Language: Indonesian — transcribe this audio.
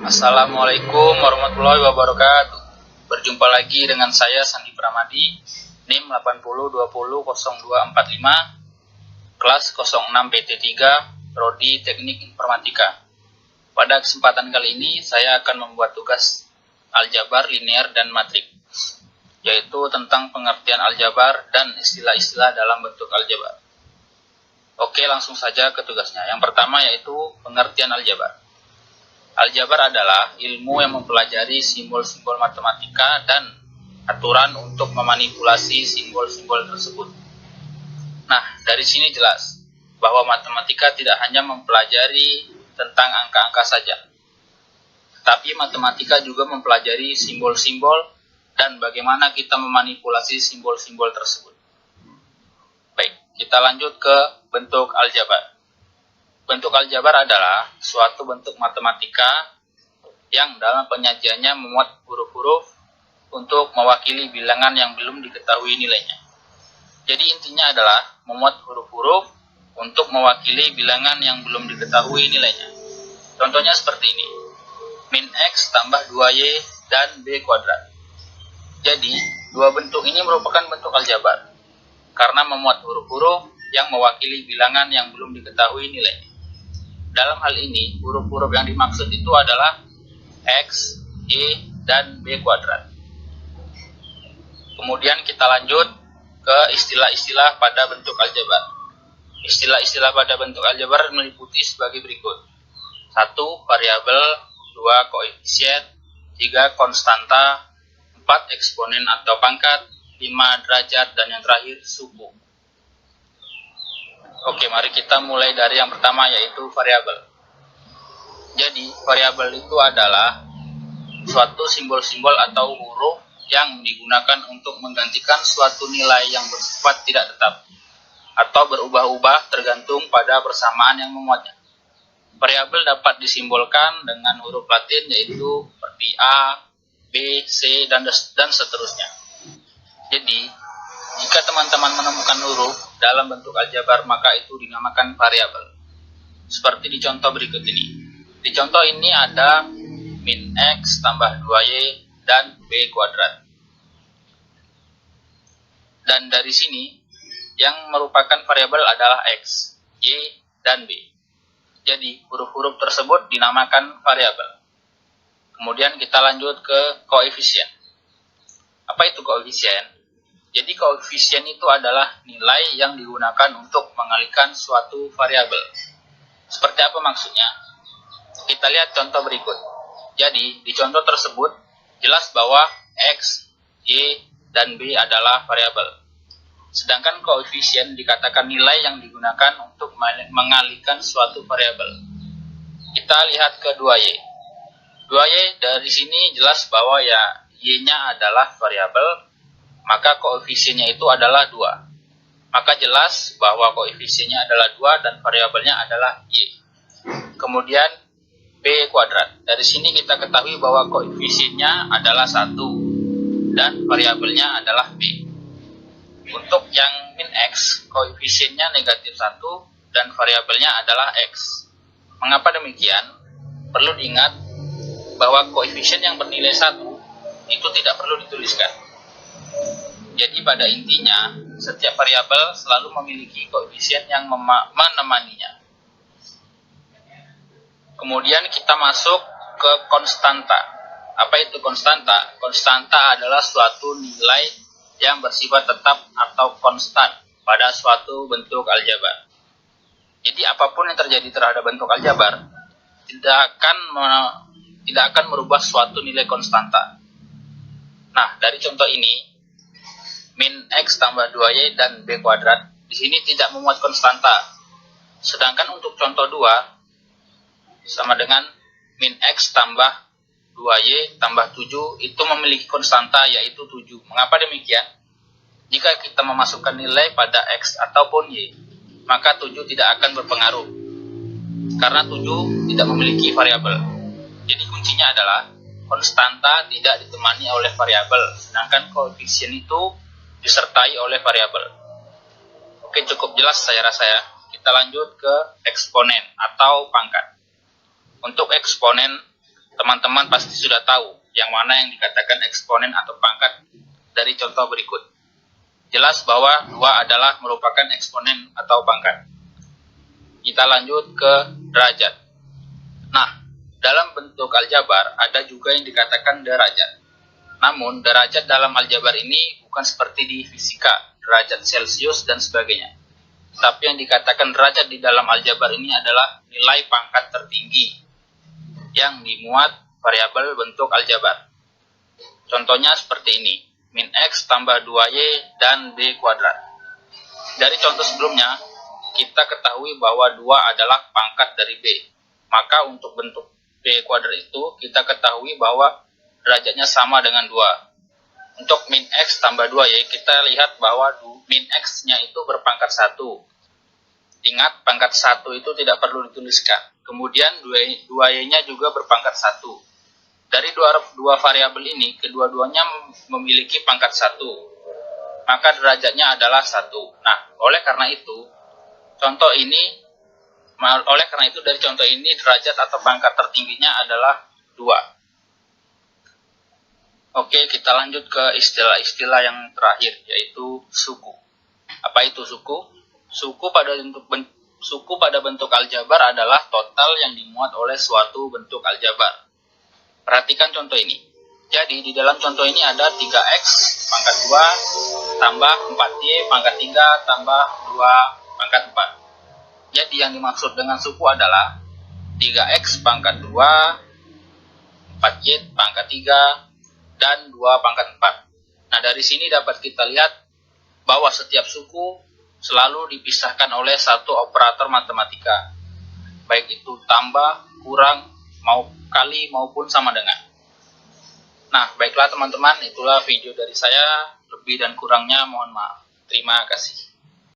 Assalamualaikum warahmatullahi wabarakatuh. Berjumpa lagi dengan saya Sandi Pramadi, NIM 80200245, kelas 06 PT3, Prodi Teknik Informatika. Pada kesempatan kali ini saya akan membuat tugas aljabar linear dan matrik, yaitu tentang pengertian aljabar dan istilah-istilah dalam bentuk aljabar. Oke, langsung saja ke tugasnya. Yang pertama yaitu pengertian aljabar. Aljabar adalah ilmu yang mempelajari simbol-simbol matematika dan aturan untuk memanipulasi simbol-simbol tersebut. Nah, dari sini jelas bahwa matematika tidak hanya mempelajari tentang angka-angka saja, tapi matematika juga mempelajari simbol-simbol dan bagaimana kita memanipulasi simbol-simbol tersebut. Baik, kita lanjut ke bentuk aljabar. Bentuk aljabar adalah suatu bentuk matematika yang dalam penyajiannya memuat huruf-huruf untuk mewakili bilangan yang belum diketahui nilainya. Jadi intinya adalah memuat huruf-huruf untuk mewakili bilangan yang belum diketahui nilainya. Contohnya seperti ini. Min X tambah 2Y dan B kuadrat. Jadi, dua bentuk ini merupakan bentuk aljabar karena memuat huruf-huruf yang mewakili bilangan yang belum diketahui nilainya. Dalam hal ini, huruf-huruf yang dimaksud itu adalah X, Y, dan B kuadrat. Kemudian kita lanjut ke istilah-istilah pada bentuk aljabar. Istilah-istilah pada bentuk aljabar meliputi sebagai berikut. 1. Variabel, 2. Koefisien, 3. Konstanta, 4. Eksponen atau pangkat, 5. Derajat, dan yang terakhir suku. Oke, mari kita mulai dari yang pertama yaitu variabel. Jadi, variabel itu adalah suatu simbol-simbol atau huruf yang digunakan untuk menggantikan suatu nilai yang bersifat tidak tetap atau berubah-ubah tergantung pada persamaan yang memuatnya. Variabel dapat disimbolkan dengan huruf Latin yaitu seperti A, B, C, dan seterusnya. Jadi, jika teman-teman menemukan huruf dalam bentuk aljabar, maka itu dinamakan variabel. Seperti di contoh berikut ini. Di contoh ini ada min X tambah 2Y dan B kuadrat. Dan dari sini, yang merupakan variabel adalah X, Y, dan B. Jadi, huruf-huruf tersebut dinamakan variabel. Kemudian kita lanjut ke koefisien. Apa itu koefisien? Jadi koefisien itu adalah nilai yang digunakan untuk mengalihkan suatu variabel. Seperti apa maksudnya? Kita lihat contoh berikut. Jadi di contoh tersebut jelas bahwa X, Y, dan B adalah variabel. Sedangkan koefisien dikatakan nilai yang digunakan untuk mengalihkan suatu variabel. Kita lihat ke 2Y. 2Y dari sini jelas bahwa ya Y-nya adalah variabel, maka koefisiennya itu adalah 2. Maka jelas bahwa koefisiennya adalah 2 dan variabelnya adalah Y. Kemudian B kuadrat. Dari sini kita ketahui bahwa koefisiennya adalah 1 dan variabelnya adalah B. Untuk yang min X, koefisiennya negatif 1 dan variabelnya adalah X. Mengapa demikian? Perlu diingat bahwa koefisien yang bernilai 1 itu tidak perlu dituliskan. Jadi pada intinya, setiap variabel selalu memiliki koefisien yang menemaninya. Kemudian kita masuk ke konstanta. Apa itu konstanta? Konstanta adalah suatu nilai yang bersifat tetap atau konstan pada suatu bentuk aljabar. Jadi apapun yang terjadi terhadap bentuk aljabar tidak akan merubah suatu nilai konstanta. Nah, dari contoh ini, min X tambah 2Y dan B kuadrat, di sini tidak memuat konstanta. Sedangkan untuk contoh 2, sama dengan min X tambah 2Y tambah 7, itu memiliki konstanta yaitu 7. Mengapa demikian? Jika kita memasukkan nilai pada X ataupun Y, maka 7 tidak akan berpengaruh. Karena 7 tidak memiliki variabel. Jadi kuncinya adalah konstanta tidak ditemani oleh variabel, sedangkan koefisien itu disertai oleh variabel. Oke, cukup jelas saya rasa ya. Kita lanjut ke eksponen atau pangkat. Untuk eksponen Teman-teman pasti sudah tahu yang mana yang dikatakan eksponen atau pangkat dari contoh berikut. Jelas bahwa 2 adalah merupakan eksponen atau pangkat. Kita lanjut ke derajat. Nah, dalam bentuk aljabar ada juga yang dikatakan derajat. Namun, derajat dalam aljabar ini bukan seperti di fisika, derajat Celcius dan sebagainya. Tapi yang dikatakan derajat di dalam aljabar ini adalah nilai pangkat tertinggi yang dimuat variabel bentuk aljabar. Contohnya seperti ini, min X tambah 2Y dan B kuadrat. Dari contoh sebelumnya, kita ketahui bahwa 2 adalah pangkat dari B. Maka untuk bentuk B kuadrat itu, kita ketahui bahwa derajatnya sama dengan 2. Untuk min X tambah 2Y, kita lihat bahwa min X-nya itu berpangkat 1. Ingat, pangkat 1 itu tidak perlu dituliskan. Kemudian 2Y-nya juga berpangkat 1. Dari dua variabel ini, kedua-duanya memiliki pangkat 1. Maka derajatnya adalah 1. Nah, oleh karena itu dari contoh ini derajat atau pangkat tertingginya adalah 2. Oke, kita lanjut ke istilah-istilah yang terakhir, yaitu suku. Apa itu suku? Suku pada bentuk aljabar adalah total yang dimuat oleh suatu bentuk aljabar. Perhatikan contoh ini. Jadi, di dalam contoh ini ada 3X pangkat 2 tambah 4Y pangkat 3 tambah 2 pangkat 4. Jadi, yang dimaksud dengan suku adalah 3X pangkat 2, 4Y pangkat 3, dan 2 pangkat 4. Nah, dari sini dapat kita lihat bahwa setiap suku selalu dipisahkan oleh satu operator matematika. Baik itu tambah, kurang, kali maupun sama dengan. Nah, baiklah teman-teman, itulah video dari saya. Lebih dan kurangnya mohon maaf. Terima kasih.